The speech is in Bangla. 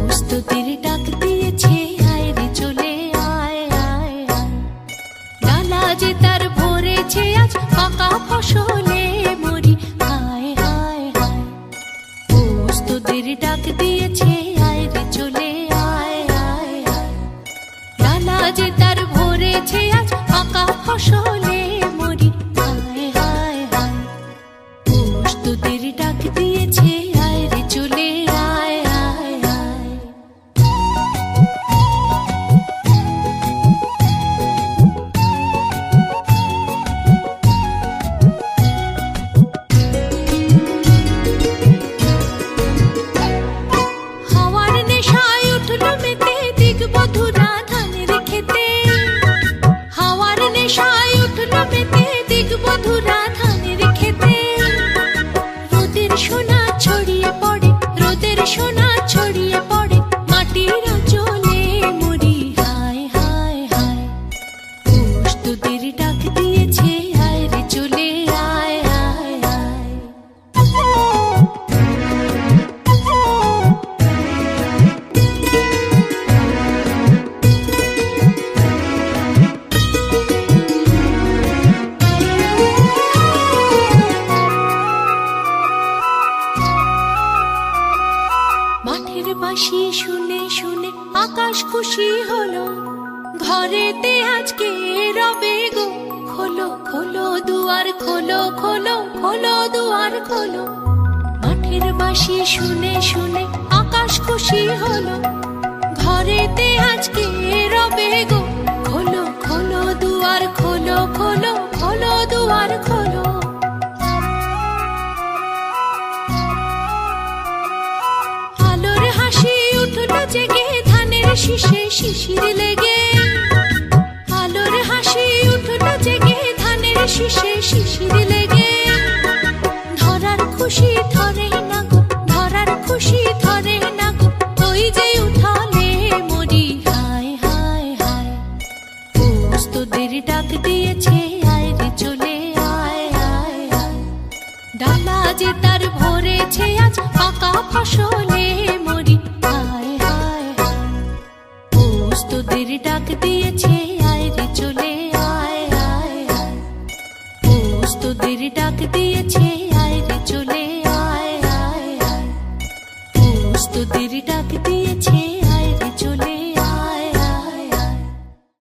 প্রস্তুতির ডাক দিয়েছে, আয় রে চলে আয় আয় আয়। ডালা যে তার ভরেছে আজ পাকা ফসলে মরি, হায় হায় হায়। প্রস্তুতির ডাক দিয়েছে, আয় রে চলে আয় আয় আয়। ডালা যে তার ভরেছে আজ পাকা ফসলে মরি, হায় হায় হায়। প্রস্তুতির ডাক দিয়েছে, আয় রে চলে আয় আয় আয়। হাওয়ার নেশায় উঠল মেতে দিগবধূরা ধানের খেতে। হাওয়ার নেশায় উঠল মেতে দিগবধূরা ধানের খেতে। রোদের সোনা ছড়িয়ে পড়ে, রোদের সোনা ছড়িয়ে পড়ে মাটির আঁচলে মরি, হায় হায় হায়। প্রস্তুতির ডাক দিয়েছে, আয় রে চলে আয় আয় আয়। মাঠের বাঁশি শুনে শুনে আকাশ খুশি হলো, ঘরেতে আজকে রবে গো। খোলো খোলো দুয়ার খোলো, খোলো খোলো দুয়ার খোলো। মাঠের বাঁশি শুনে শুনে আকাশ খুশি হলো, ঘরেতে আজকে রবে গো। খোলো খোলো দুয়ার খোলো, খোলো খোলো দুয়ার খোলো। আলোর হাসি উঠল জেগে ধানের শীষে শিশির লেগে। আলোর হাসি উঠল জেগে ধানের শীষে শিশির লেগে। ধরার খুশি ধরে না গো, ধরার খুশি ধরে না গো, ওই যে উঠালে মরি, হায় হায় হায়। প্রস্তুতির ডাক দিয়েছে, আয় রে চলে আয় আয় আয়। ডালা যে তার ভরেছে আজ পাকা ফসলে মরি, হায় হায় হায়। প্রস্তুতির ডাক দিয়েছে, আয় রে চলে আয় আয় আয়। প্রস্তুতির ডাক দিয়েছে, আয় রে চলে আয় আয় আয়। প্রস্তুতির ডাক দিয়েছে।